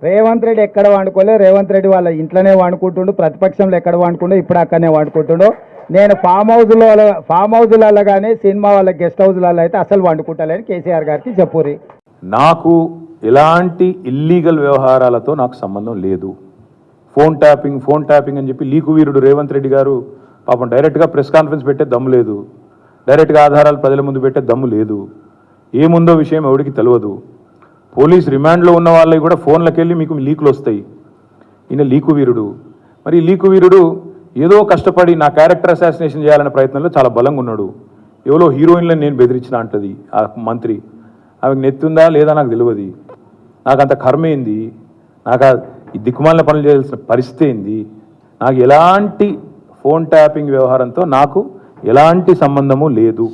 రేవంత్ రెడ్డి ఎక్కడ వాడుకోలే, రేవంత్ రెడ్డి వాళ్ళ ఇంట్లోనే వాడుకుంటుండు, ప్రతిపక్షంలో ఎక్కడ వాడుకుంటూ ఇప్పుడు అక్కడనే వాడుకుంటుండు. నేను ఫామ్ హౌజులలో కానీ సినిమా వాళ్ళ గెస్ట్ హౌజ్లలో అయితే అసలు వండుకుంటలేని కేసీఆర్ గారికి చెప్పురి. నాకు ఎలాంటి ఇల్లీగల్ వ్యవహారాలతో నాకు సంబంధం లేదు. ఫోన్ ట్యాపింగ్ అని చెప్పి లీకు వీరుడు రేవంత్ రెడ్డి గారు పాపం డైరెక్ట్గా ప్రెస్ కాన్ఫరెన్స్ పెట్టే దమ్ము లేదు, డైరెక్ట్గా ఆధారాలు ప్రజల ముందు పెట్టే దమ్ము లేదు. ఏముందో విషయం ఎవరికి తెలియదు. పోలీస్ రిమాండ్లో ఉన్న వాళ్ళకి కూడా ఫోన్లకు వెళ్ళి మీకు లీకులు వస్తాయి. ఈయన లీకు వీరుడు. మరి ఈ లీకు వీరుడు ఏదో కష్టపడి నా క్యారెక్టర్ అసాసినేషన్ చేయాలనే ప్రయత్నంలో చాలా బలంగా ఉన్నాడు. ఎవరో హీరోయిన్లను నేను బెదిరించిన అంటది ఆ మంత్రి. ఆమెకు నెత్తుందా లేదా నాకు తెలియదు. నాకు అంత కర్మ ఏంది, నాకు ఈ దిక్కుమాలిన పనులు చేయాల్సిన పరిస్థితి ఏంది, నాకు ఎలాంటి ఫోన్ ట్యాపింగ్ వ్యవహారంతో నాకు ఎలాంటి సంబంధము లేదు.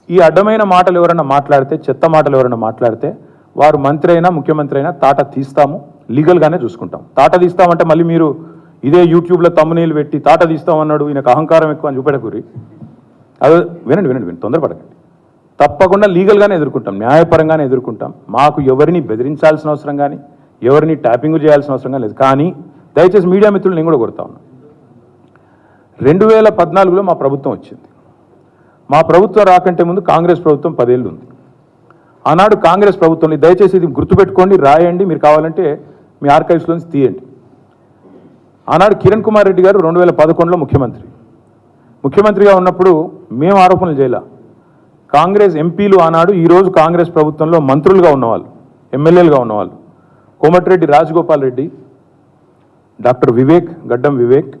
ఈ అడ్డమైన మాటలు ఎవరైనా మాట్లాడితే, చెత్త మాటలు ఎవరైనా మాట్లాడితే వారు మంత్రి అయినా ముఖ్యమంత్రి అయినా తాట తీస్తాము, లీగల్గానే చూసుకుంటాం. తాట తీస్తామంటే మళ్ళీ మీరు ఇదే యూట్యూబ్లో తమ్మునీళ్ళు పెట్టి తాట తీస్తామన్నాడు ఈయనకు అహంకారం ఎక్కువ అని చూపెడకూరి. అదే వినండి, తొందరపడకండి. తప్పకుండా లీగల్గానే ఎదుర్కొంటాం, న్యాయపరంగానే ఎదుర్కొంటాం. మాకు ఎవరిని బెదిరించాల్సిన అవసరం కానీ ఎవరిని ట్యాపింగ్ చేయాల్సిన అవసరం కానీ లేదు. కానీ దయచేసి మీడియా మిత్రులు నేను కూడా కొడతా ఉన్నా. 2014లో మా ప్రభుత్వం వచ్చింది. మా ప్రభుత్వం రాకంటే ముందు కాంగ్రెస్ ప్రభుత్వం 10 ఏళ్ళు ఉంది. ఆనాడు కాంగ్రెస్ ప్రభుత్వంలో దయచేసి ఇది గుర్తుపెట్టుకోండి, రాయండి, మీరు కావాలంటే మీ ఆర్కైవ్స్లోంచి తీయండి. ఆనాడు కిరణ్ కుమార్ రెడ్డి గారు 2011లో ముఖ్యమంత్రిగా ఉన్నప్పుడు మేము ఆరోపణలు చేయాల. కాంగ్రెస్ ఎంపీలు ఆనాడు ఈరోజు కాంగ్రెస్ ప్రభుత్వంలో మంత్రులుగా ఉన్నవాళ్ళు, ఎమ్మెల్యేలుగా ఉన్నవాళ్ళు కోమటిరెడ్డి రాజగోపాల్ రెడ్డి, డాక్టర్ గడ్డం వివేక్,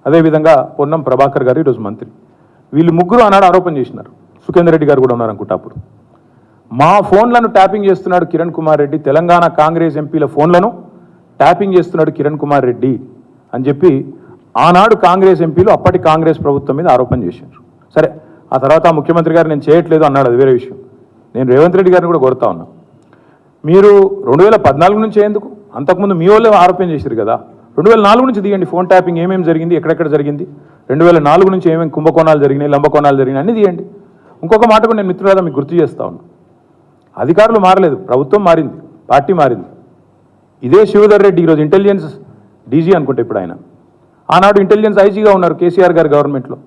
అదేవిధంగా పొన్నం ప్రభాకర్ గారు ఈరోజు మంత్రి. వీళ్ళు ముగ్గురు ఆనాడు ఆరోపణ చేసినారు. సుఖేందర్ రెడ్డి గారు కూడా ఉన్నారు అనుకుంటా. అప్పుడు మా ఫోన్లను ట్యాపింగ్ చేస్తున్నాడు కిరణ్ కుమార్ రెడ్డి, తెలంగాణ కాంగ్రెస్ ఎంపీల ఫోన్లను ట్యాపింగ్ చేస్తున్నాడు కిరణ్ కుమార్ రెడ్డి అని చెప్పి ఆనాడు కాంగ్రెస్ ఎంపీలు అప్పటి కాంగ్రెస్ ప్రభుత్వం మీద ఆరోపణ చేశారు. సరే, ఆ తర్వాత ముఖ్యమంత్రి గారు నేను చేయట్లేదు అన్నాడు, అది వేరే విషయం. నేను రేవంత్ రెడ్డి గారిని కూడా కోరుతా ఉన్నా, మీరు 2014 నుంచి ఎందుకు, అంతకుముందు మీ వాళ్ళే ఆరోపణ చేశారు కదా, 2004 నుంచి తీయండి. ఫోన్ ట్యాపింగ్ ఏమేమి జరిగింది, ఎక్కడెక్కడ జరిగింది, 2004 నుంచి ఏమేమి కుంభకోణాలు జరిగినాయి, లంబకోణాలు జరిగినాయి అన్నీ తీయండి. ఇంకొక మాట కూడా నేను మిత్రులారా మీకు గుర్తు చేస్తా ఉన్నా. అధికారులు మారలేదు, ప్రభుత్వం మారింది, పార్టీ మారింది. ఇదే శివధర్ రెడ్డి ఈరోజు ఇంటెలిజెన్స్ డీజీ అనుకుంటే ఇప్పుడు ఆయన, ఆనాడు ఇంటెలిజెన్స్ ఐజీగా ఉన్నారు కేసీఆర్ గారి గవర్నమెంట్లో.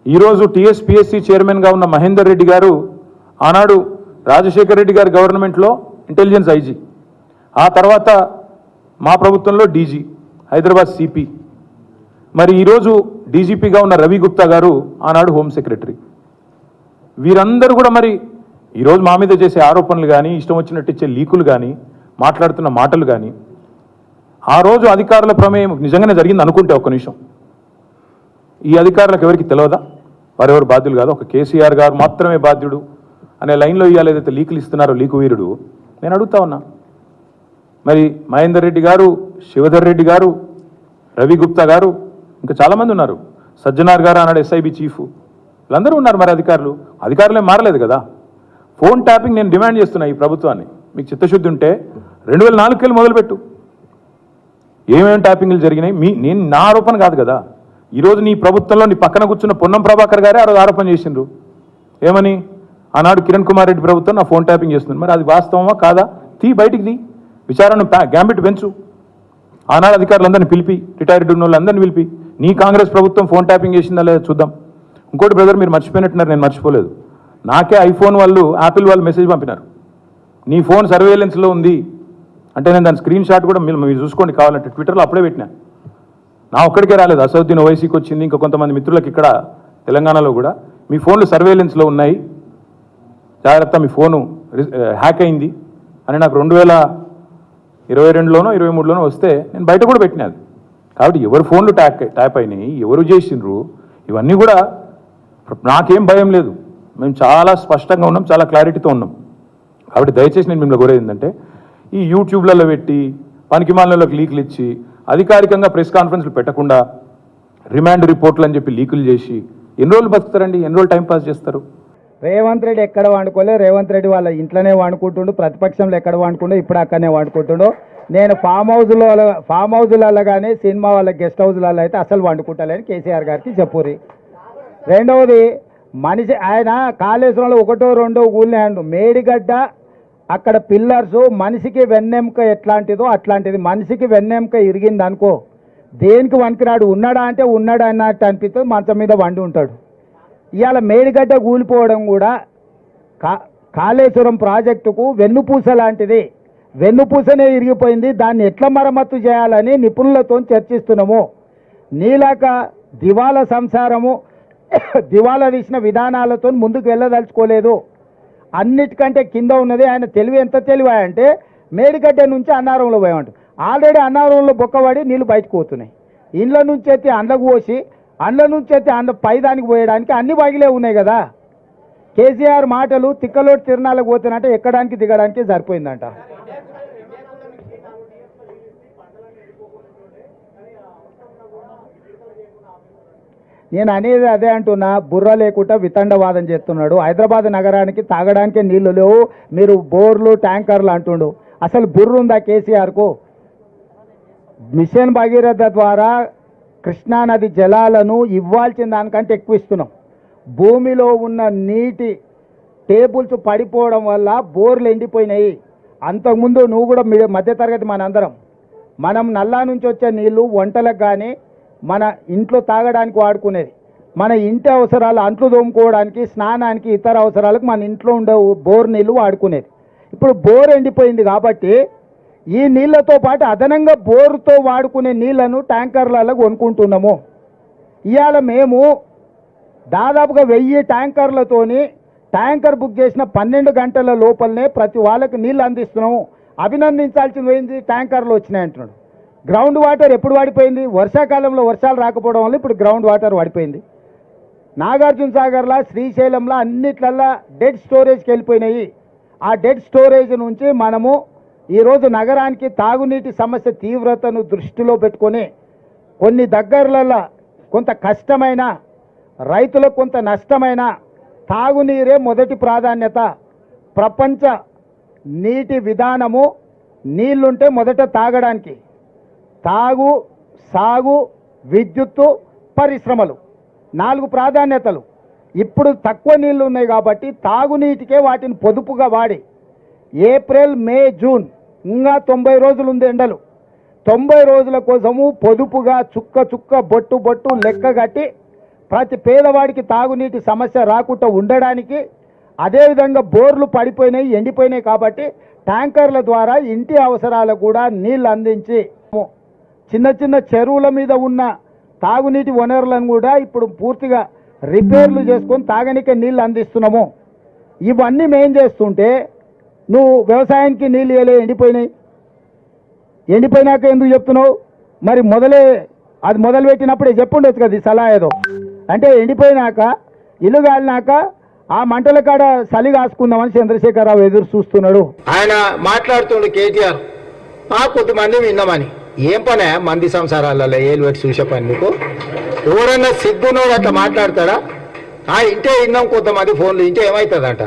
ఈరోజు టీఎస్పీఎస్సీ చైర్మన్గా ఉన్న మహేందర్ రెడ్డి గారు ఆనాడు రాజశేఖర్ రెడ్డి గారి గవర్నమెంట్లో ఇంటెలిజెన్స్ ఐజీ, ఆ తర్వాత మా ప్రభుత్వంలో డీజీ, హైదరాబాద్ సిపి. మరి ఈరోజు డీజీపీగా ఉన్న రవి గుప్తా గారు ఆనాడు హోమ్ సెక్రటరీ. వీరందరూ కూడా మరి ఈరోజు మా మీద చేసే ఆరోపణలు కానీ, ఇష్టం వచ్చినట్టు ఇచ్చే లీకులు కానీ, మాట్లాడుతున్న మాటలు కానీ, ఆ రోజు అధికారుల ప్రమేయం నిజంగానే జరిగింది అనుకుంటే ఒక్క నిమిషం, ఈ అధికారులకు ఎవరికి తెలియదా, వారెవరు బాధ్యులు కాదు, ఒక కేసీఆర్ గారు మాత్రమే బాధ్యుడు అనే లైన్లో ఇవాళ ఏదైతే లీకులు ఇస్తున్నారో లీకు వీరుడు, నేను అడుగుతా ఉన్నా. మరి మహేందర్ రెడ్డి గారు, శివధర్ రెడ్డి గారు, రవి గుప్తా గారు, ఇంకా చాలామంది ఉన్నారు, సజ్జనార్ గారు ఆనాడు ఎస్ఐబి చీఫ్, వీళ్ళందరూ ఉన్నారు. మరి అధికారులే మారలేదు కదా. ఫోన్ ట్యాపింగ్ నేను డిమాండ్ చేస్తున్నా ఈ ప్రభుత్వాన్ని, మీకు చిత్తశుద్ధి ఉంటే 2004 వెళ్ళి మొదలుపెట్టు, ఏమేమి ట్యాపింగ్లు జరిగినాయి. నేను నా ఆరోపణ కాదు కదా. ఈరోజు నీ ప్రభుత్వంలో నీ పక్కన కూర్చున్న పొన్నం ప్రభాకర్ గారే ఆ రోజు ఆరోపణ చేసిండ్రు. ఏమని, ఆనాడు కిరణ్ కుమార్ రెడ్డి ప్రభుత్వం నా ఫోన్ ట్యాపింగ్ చేస్తుంది. మరి అది వాస్తవమా కాదా, బయటికి తీ, విచారణ గ్యాంబిట్ పెంచు. ఆనాడు అధికారులందరినీ పిలిపి, రిటైర్డ్ ఉన్న వాళ్ళందరినీ పిలిపి, నీ కాంగ్రెస్ ప్రభుత్వం ఫోన్ ట్యాపింగ్ చేసిందా లేదా చూద్దాం. ఇంకోటి బ్రదర్, మీరు మర్చిపోయినట్టున్నారు, నేను మర్చిపోలేదు. నాకే ఐఫోన్ వాళ్ళు, యాపిల్ వాళ్ళు మెసేజ్ పంపినారు, నీ ఫోన్ సర్వేలెన్స్లో ఉంది అంటే. నేను దాని స్క్రీన్ షాట్ కూడా మీరు చూసుకోండి కావాలంటే, ట్విట్టర్లో అప్పుడే పెట్టినా. నా ఒక్కడికే రాలేదు, అసదుద్దీన్ ఓవైసీకి వచ్చింది, ఇంకా కొంతమంది మిత్రులకు ఇక్కడ తెలంగాణలో కూడా, మీ ఫోన్లు సర్వేలెన్స్లో ఉన్నాయి, జాగ్రత్త, మీ ఫోను హ్యాక్ అయింది అని నాకు 2022లోనో 2023లోనో వస్తే నేను బయట కూడా పెట్టినది. కాబట్టి ఎవరు ఫోన్లు ట్యాప్ అయినాయి, ఎవరు చేసిండ్రు, ఇవన్నీ కూడా నాకేం భయం లేదు. మేము చాలా స్పష్టంగా ఉన్నాం, చాలా క్లారిటీతో ఉన్నాం. కాబట్టి దయచేసి నేను మిమ్మల్ని కోరేది ఏంటంటే, ఈ యూట్యూబ్లలో పెట్టి పనికిమాలినలకు లీకులు ఇచ్చి అధికారికంగా ప్రెస్ కాన్ఫరెన్స్లు పెట్టకుండా రిమాండ్ రిపోర్ట్లు అని చెప్పి లీకులు చేసి ఎన్ని రోజులు బతుకుతారండి, ఎన్ని రోజులు టైంపాస్ చేస్తారు. రేవంత్ రెడ్డి ఎక్కడ వాడుకోలే, రేవంత్ రెడ్డి వాళ్ళ ఇంట్లోనే వాడుకుంటుండు, ప్రతిపక్షంలో ఎక్కడ వాడుకుంటూ ఇప్పుడు అక్కడనే వాడుకుంటుండు. నేను ఫామ్ హౌజులలో కానీ సినిమా వాళ్ళ గెస్ట్ హౌజ్లలో అయితే అసలు వండుకుంటలేని కేసీఆర్ గారికి చెప్పురి. రెండవది, మనిషి ఆయన కాళేశ్వరంలో 1, 2 ఊళ్ళే అండు, మేడిగడ్డ అక్కడ పిల్లర్స్ మనిషికి వెన్నెముక ఎట్లాంటిదో అట్లాంటిది. మనిషికి వెన్నెముక ఇరిగింది అనుకో, దేనికి వణికిరాడు. ఉన్నాడా అంటే ఉన్నాడు అన్నట్టు అనిపిస్తుంది, మంచం మీద వండి ఉంటాడు. ఇవాళ మేడిగడ్డ కూలిపోవడం కూడా కాళేశ్వరం ప్రాజెక్టుకు వెన్నుపూస లాంటిది. వెన్నుపూసనే ఇరిగిపోయింది. దాన్ని ఎట్లా మరమ్మత్తు చేయాలని నిపుణులతో చర్చిస్తున్నాము. నీలాక దివాలా సంసారము దివాలా తీసిన విధానాలతో ముందుకు వెళ్ళదలుచుకోలేదు. అన్నిటికంటే కింద ఉన్నది ఆయన తెలివి. ఎంత తెలివి అంటే మేడిగడ్డ నుంచి అన్నారంలో పోయామంట. ఆల్రెడీ అన్నారంలో బొక్కబడి నీళ్ళు బయటకు పోతున్నాయి. ఇండ్ల నుంచి ఎత్తి అండ్లకు పోసి, అండ్ల నుంచి ఎత్తి అండ్ల పైదానికి పోయడానికి అన్ని బగిలే ఉన్నాయి కదా. కేసీఆర్ మాటలు తిక్కలోటి తిరణాలకు పోతున్నట్టే ఎక్కడానికి దిగడానికి సరిపోయిందంట. నేను అనేది అదే అంటున్నా, బుర్ర లేకుండా వితండవాదం చేస్తున్నాడు. హైదరాబాద్ నగరానికి తాగడానికి నీళ్లు లేవు, మీరు బోర్లు ట్యాంకర్లు అంటుండు. అసలు బుర్ర ఉందా కేసీఆర్కు? మిషన్ భగీరథ ద్వారా కృష్ణానది జలాలను ఇవ్వాల్సిన దానికంటే ఎక్కువ ఇస్తున్నాం. భూమిలో ఉన్న నీటి టేబుల్స్ పడిపోవడం వల్ల బోర్లు ఎండిపోయినాయి. అంతకుముందు నువ్వు కూడా మధ్యతరగతి మనం నల్లా నుంచి వచ్చే నీళ్లు వంటలకు కానీ మన ఇంట్లో తాగడానికి వాడుకునేది. మన ఇంటి అవసరాలు, అంట్లు తోముకోవడానికి, స్నానానికి, ఇతర అవసరాలకు మన ఇంట్లో ఉండే బోర్ నీళ్లు వాడుకునేది. ఇప్పుడు బోర్ ఎండిపోయింది కాబట్టి ఈ నీళ్లతో పాటు అదనంగా బోరుతో వాడుకునే నీళ్లను ట్యాంకర్లలో కొనుక్కుంటున్నాము. ఇవాళ మేము దాదాపుగా 1000 ట్యాంకర్లతోని ట్యాంకర్ బుక్ చేసిన 12 గంటల లోపలనే ప్రతి వాళ్ళకి నీళ్ళు అందిస్తున్నాము. అభినందించాల్సింది పోయింది, ట్యాంకర్లు వచ్చినాయి అంటున్నాడు. గ్రౌండ్ వాటర్ ఎప్పుడు వాడిపోయింది? వర్షాకాలంలో వర్షాలు రాకపోవడం వల్ల ఇప్పుడు గ్రౌండ్ వాటర్ వాడిపోయింది. నాగార్జున సాగర్లా, శ్రీశైలంలో అన్నిట్లల్లా డెడ్ స్టోరేజ్కి వెళ్ళిపోయినాయి. ఆ డెడ్ స్టోరేజ్ నుంచి మనము ఈరోజు నగరానికి తాగునీటి సమస్య తీవ్రతను దృష్టిలో పెట్టుకొని కొన్ని దగ్గరలలో కొంత కష్టమైన, రైతులకు కొంత నష్టమైన తాగునీరే మొదటి ప్రాధాన్యత. ప్రపంచ నీటి విధానము నీళ్లుంటే మొదట తాగడానికి, తాగు, సాగు, విద్యుత్తు, పరిశ్రమలు 4 ప్రాధాన్యతలు. ఇప్పుడు తక్కువ నీళ్లు ఉన్నాయి కాబట్టి తాగునీటికే వాటిని పొదుపుగా వాడి ఏప్రిల్, మే, జూన్ ఇంకా 90 రోజులు ఉంది ఎండలు. 90 రోజుల కోసము పొదుపుగా చుక్క చుక్క బొట్టు బొట్టు లెక్క కట్టి ప్రతి పేదవాడికి తాగునీటి సమస్య రాకుండా ఉండడానికి, అదేవిధంగా బోర్లు పడిపోయినాయి, ఎండిపోయినాయి కాబట్టి ట్యాంకర్ల ద్వారా ఇంటి అవసరాలకు కూడా నీళ్ళు అందించి చిన్న చిన్న చెరువుల మీద ఉన్న తాగునీటి వనరులను కూడా ఇప్పుడు పూర్తిగా రిపేర్లు చేసుకొని తాగనికే నీళ్ళు అందిస్తున్నాము. ఇవన్నీ మేం చేస్తుంటే నువ్వు వ్యవసాయానికి నీళ్ళు ఇవ్వలే, ఎండిపోయినాక ఎందుకు చెప్తున్నావు? మరి అది మొదలుపెట్టినప్పుడే చెప్పుండొచ్చు కదా ఈ సలహా ఏదో. అంటే ఎండిపోయినాక, ఇల్లు కాలినాక ఆ మంటల కాడ చలి కాసుకుందామని చంద్రశేఖరరావు ఎదురు చూస్తున్నాడు. ఆయన మాట్లాడుతుండు కేటీఆర్, కొద్దిమంది విన్నామని. ఏం పనే మంది సంసారాలలో ఏలు పెట్టి చూసే పని నీకు? ఎవరన్నా సిగ్గునోడు అట్లా మాట్లాడతాడా? ఇంటే విన్నాం కొంతమంది ఫోన్లు, ఇంటే ఏమవుతుందంట?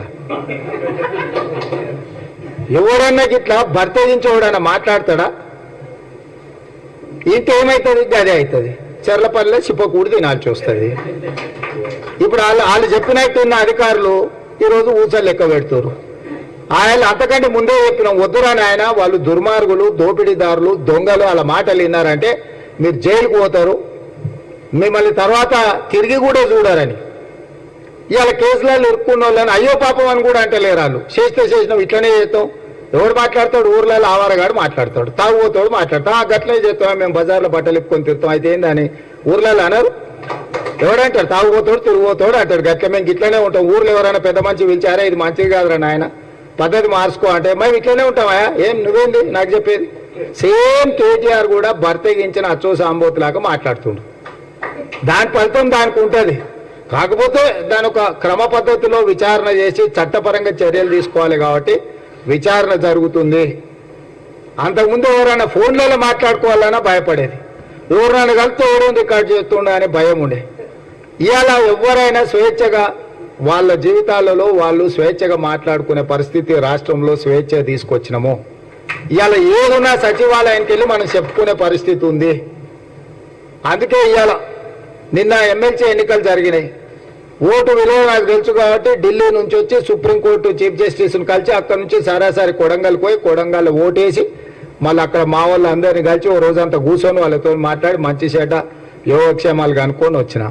ఎవరన్నా ఇట్లా భర్త నుంచి ఎవడన్నా మాట్లాడతాడా? ఇంటే ఏమవుతుంది? అదే అవుతుంది. చెర్లపల్లిలో చిప్పకూడి తినాల్సి వస్తుంది. ఇప్పుడు వాళ్ళు చెప్పినట్టున్న అధికారులు ఈరోజు ఊచలు లెక్క పెడుతున్నారు. ఆయన అంతకంటే ముందే చెప్పినాం, వద్దురాని ఆయన వాళ్ళు దుర్మార్గులు, దోపిడీదారులు, దొంగలు, వాళ్ళ మాటలు విన్నారంటే మీరు జైలుకు పోతారు, మిమ్మల్ని తర్వాత తిరిగి కూడా చూడారని. ఇవాళ కేసులలో ఇరుక్కున్న వాళ్ళని అయ్యో పాపం అని కూడా అంటలేరు వాళ్ళు. చేసినాం ఇట్లనే చేస్తాం. ఎవడు మాట్లాడతాడు? ఊర్లలో ఆవారగాడు మాట్లాడతాడు, తాగుపోతాడు మాట్లాడతాం. గట్లనే చేస్తాం, మేము బజార్లో బట్టలు ఇప్పుకొని తిరుగుతాం. అయితే ఏందని ఊర్లలో అన్నారు? ఎవడంటాడు? తాగుపోతాడు, తిరిగిపోతాడు అంటాడు. గట్ల మేము ఇట్లనే ఉంటాం. ఊర్లో ఎవరైనా పెద్ద మంచి పిలిచారా, ఇది మంచిది కాదురా నాయన, పద్ధతి మార్చుకో అంటే మేము ఇట్లనే ఉంటామా? ఏం నువ్వేంది నాకు చెప్పేది? సేమ్ కేటీఆర్ కూడా బర్తగించిన అచ్చో సాంబోతులాగా మాట్లాడుతుండు. దాని ఫలితం దానికి ఉంటుంది. కాకపోతే దాని ఒక క్రమ పద్ధతిలో విచారణ చేసి చట్టపరంగా చర్యలు తీసుకోవాలి కాబట్టి విచారణ జరుగుతుంది. అంతకుముందు ఎవరైనా ఫోన్లలో మాట్లాడుకోవాలన్నా భయపడేది, ఎవరైనా కలిస్తే ఎవరు రికార్డు చేస్తుండ అనే భయం ఉండే. ఇవాళ ఎవరైనా స్వేచ్ఛగా వాళ్ళ జీవితాలలో వాళ్ళు స్వేచ్ఛగా మాట్లాడుకునే పరిస్థితి రాష్ట్రంలో స్వేచ్ఛ తీసుకొచ్చినాము. ఇవాళ ఏదున్నా సచివాలయానికి వెళ్ళి మనం చెప్పుకునే పరిస్థితి ఉంది. అందుకే ఇవాళ నిన్న ఎమ్మెల్సీ ఎన్నికలు జరిగినాయి. ఓటు విలువ నాకు తెలుసు కాబట్టి ఢిల్లీ నుంచి వచ్చి సుప్రీంకోర్టు చీఫ్ జస్టిస్ని కలిసి అక్కడ నుంచి సరాసరి కొడంగల్ పోయి కొడంగల్ ఓటేసి మళ్ళీ అక్కడ మా వాళ్ళు అందరినీ కలిసి ఓ రోజంతా కూర్చొని వాళ్ళతో మాట్లాడి మంచి చెడ్డ యోగక్షేమాలు కనుక్కొని వచ్చిన.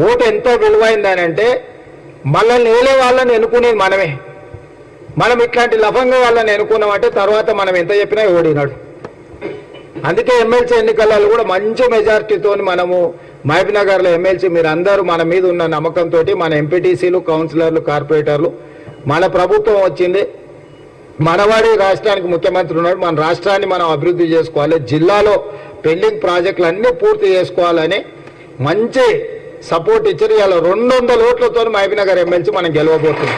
ఓటు ఎంత విలువైందని అంటే మనల్ని ఏలే వాళ్ళని ఎన్నుకునేది మనమే. మనం ఇట్లాంటి లఫంగా వాళ్ళని ఎన్నుకున్నామంటే తర్వాత మనం ఎంత చెప్పినా ఓడినాడు. అందుకే ఎమ్మెల్సీ ఎన్నికలలో కూడా మంచి మెజారిటీతో మనము మహబూబ్నగర్లో ఎమ్మెల్సీ మీరు అందరూ మన మీద ఉన్న నమ్మకంతో మన ఎంపీటీసీలు కౌన్సిలర్లు కార్పొరేటర్లు మన ప్రభుత్వం వచ్చింది, మనవాడి రాష్ట్రానికి ముఖ్యమంత్రి ఉన్నాడు, మన రాష్ట్రాన్ని మనం అభివృద్ధి చేసుకోవాలి, జిల్లాలో పెండింగ్ ప్రాజెక్టులు అన్నీ పూర్తి చేసుకోవాలని మంచి సపోర్ట్ ఇచ్చారు. ఇలా 200 ఓట్లతో మహబూబ్నగర్ ఎమ్మెల్సీ మనం గెలవబోతున్నాం.